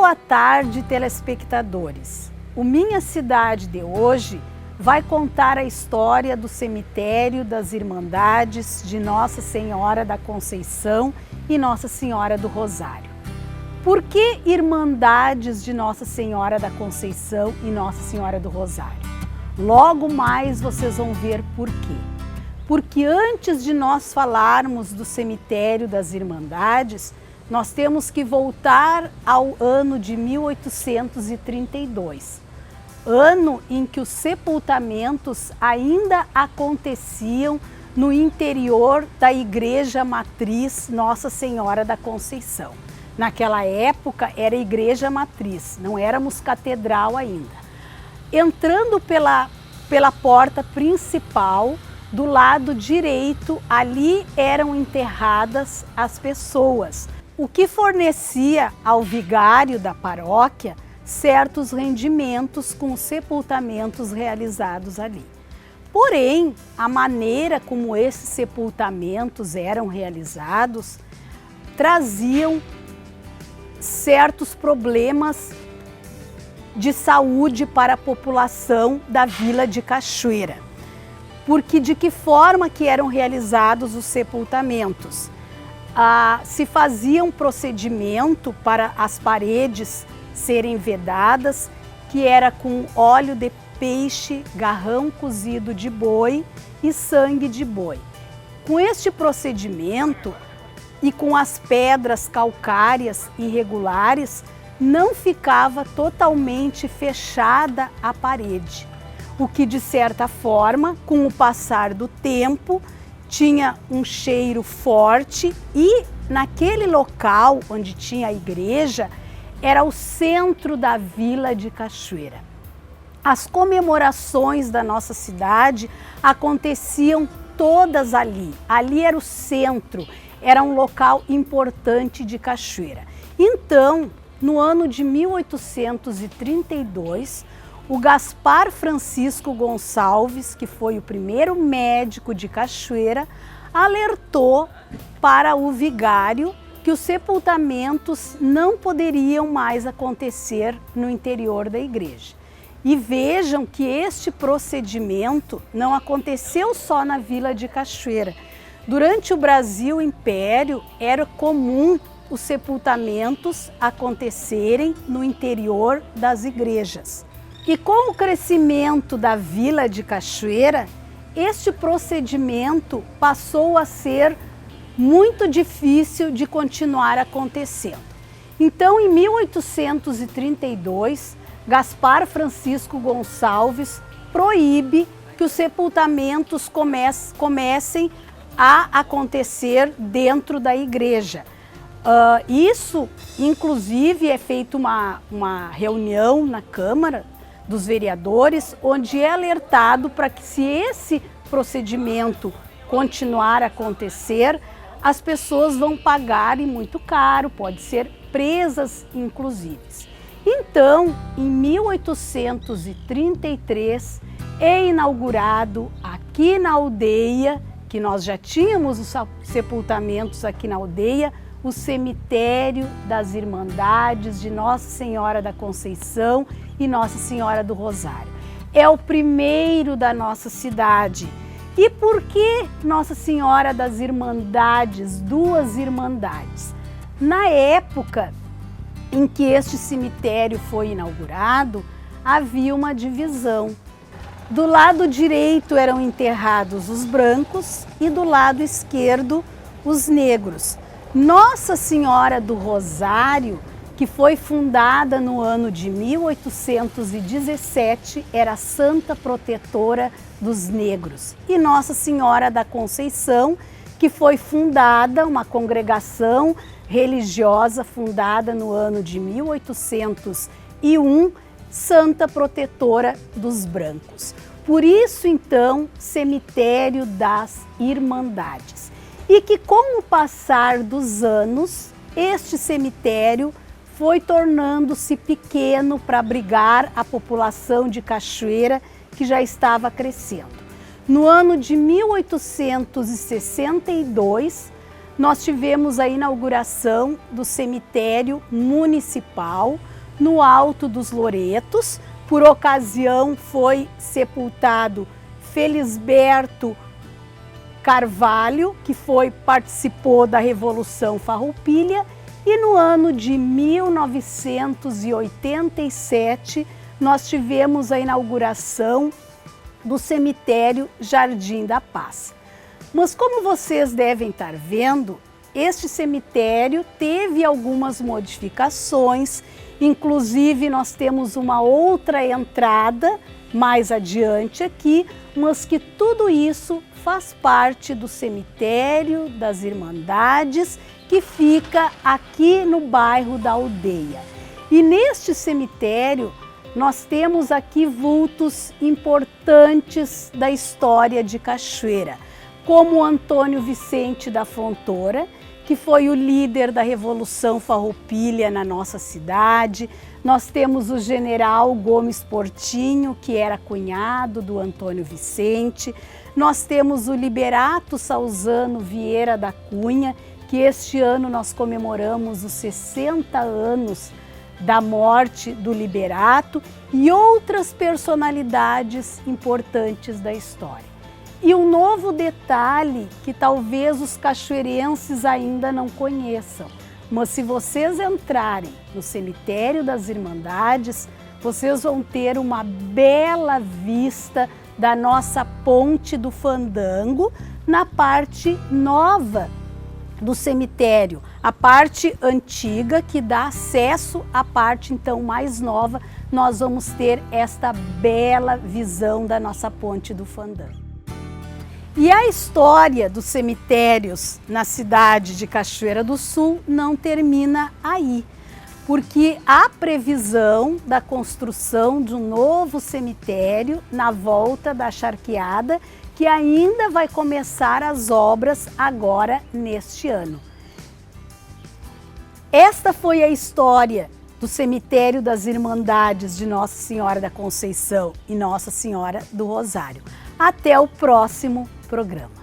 Boa tarde, telespectadores. O Minha Cidade de hoje vai contar a história do cemitério das Irmandades de Nossa Senhora da Conceição e Nossa Senhora do Rosário. Por que Irmandades de Nossa Senhora da Conceição e Nossa Senhora do Rosário? Logo mais vocês vão ver por quê. Porque antes de nós falarmos do cemitério das Irmandades, nós temos que voltar ao ano de 1832, ano em que os sepultamentos ainda aconteciam no interior da Igreja Matriz Nossa Senhora da Conceição. Naquela época era Igreja Matriz, não éramos catedral ainda. Entrando pela porta principal, do lado direito, ali eram enterradas as pessoas, o que fornecia ao vigário da paróquia certos rendimentos com os sepultamentos realizados ali. Porém, a maneira como esses sepultamentos eram realizados traziam certos problemas de saúde para a população da Vila de Cachoeira. Porque de que forma que eram realizados os sepultamentos? Se fazia um procedimento para as paredes serem vedadas, que era com óleo de peixe, garrão cozido de boi e sangue de boi. Com este procedimento e com as pedras calcárias irregulares, não ficava totalmente fechada a parede, o que de certa forma, com o passar do tempo, tinha um cheiro forte e naquele local onde tinha a igreja era o centro da Vila de Cachoeira. As comemorações da nossa cidade aconteciam todas ali. Ali era o centro, era um local importante de Cachoeira. Então, no ano de 1832, o Gaspar Francisco Gonçalves, que foi o primeiro médico de Cachoeira, alertou para o vigário que os sepultamentos não poderiam mais acontecer no interior da igreja. E vejam que este procedimento não aconteceu só na Vila de Cachoeira. Durante o Brasil Império era comum os sepultamentos acontecerem no interior das igrejas. E com o crescimento da Vila de Cachoeira, este procedimento passou a ser muito difícil de continuar acontecendo. Então, em 1832, Gaspar Francisco Gonçalves proíbe que os sepultamentos comecem a acontecer dentro da igreja. Isso, inclusive, é feita uma reunião na Câmara dos Vereadores, onde é alertado para que, se esse procedimento continuar a acontecer, as pessoas vão pagar e muito caro, pode ser presas inclusive. Então, em 1833, é inaugurado aqui na aldeia, que nós já tínhamos os sepultamentos aqui na aldeia, o cemitério das Irmandades de Nossa Senhora da Conceição e Nossa Senhora do Rosário. É o primeiro da nossa cidade. E por que Nossa Senhora das Irmandades, duas irmandades? Na época em que este cemitério foi inaugurado, havia uma divisão. Do lado direito eram enterrados os brancos e do lado esquerdo os negros. Nossa Senhora do Rosário, que foi fundada no ano de 1817, era a santa protetora dos negros. E Nossa Senhora da Conceição, que foi fundada, uma congregação religiosa fundada no ano de 1801, santa protetora dos brancos. Por isso, então, cemitério das Irmandades. E que, com o passar dos anos, este cemitério foi tornando-se pequeno para abrigar a população de Cachoeira, que já estava crescendo. No ano de 1862, nós tivemos a inauguração do cemitério municipal, no Alto dos Loretos. Por ocasião foi sepultado Felisberto Carvalho, que participou da Revolução Farroupilha, e no ano de 1987 nós tivemos a inauguração do cemitério Jardim da Paz. Mas como vocês devem estar vendo, este cemitério teve algumas modificações, inclusive nós temos uma outra entrada mais adiante aqui, mas que tudo isso faz parte do cemitério das Irmandades, que fica aqui no bairro da Aldeia. E neste cemitério nós temos aqui vultos importantes da história de Cachoeira, como Antônio Vicente da Fontoura, que foi o líder da Revolução Farroupilha na nossa cidade. Nós temos o general Gomes Portinho, que era cunhado do Antônio Vicente. Nós temos o Liberato Salzano Vieira da Cunha, que este ano nós comemoramos os 60 anos da morte do Liberato, e outras personalidades importantes da história. E um novo detalhe que talvez os cachoeirenses ainda não conheçam, mas se vocês entrarem no cemitério das Irmandades, vocês vão ter uma bela vista da nossa Ponte do Fandango na parte nova do cemitério, a parte antiga que dá acesso à parte então mais nova. Nós vamos ter esta bela visão da nossa Ponte do Fandango. E a história dos cemitérios na cidade de Cachoeira do Sul não termina aí, porque há previsão da construção de um novo cemitério na volta da Charqueada, que ainda vai começar as obras agora neste ano. Esta foi a história do cemitério das Irmandades de Nossa Senhora da Conceição e Nossa Senhora do Rosário. Até o próximo programa.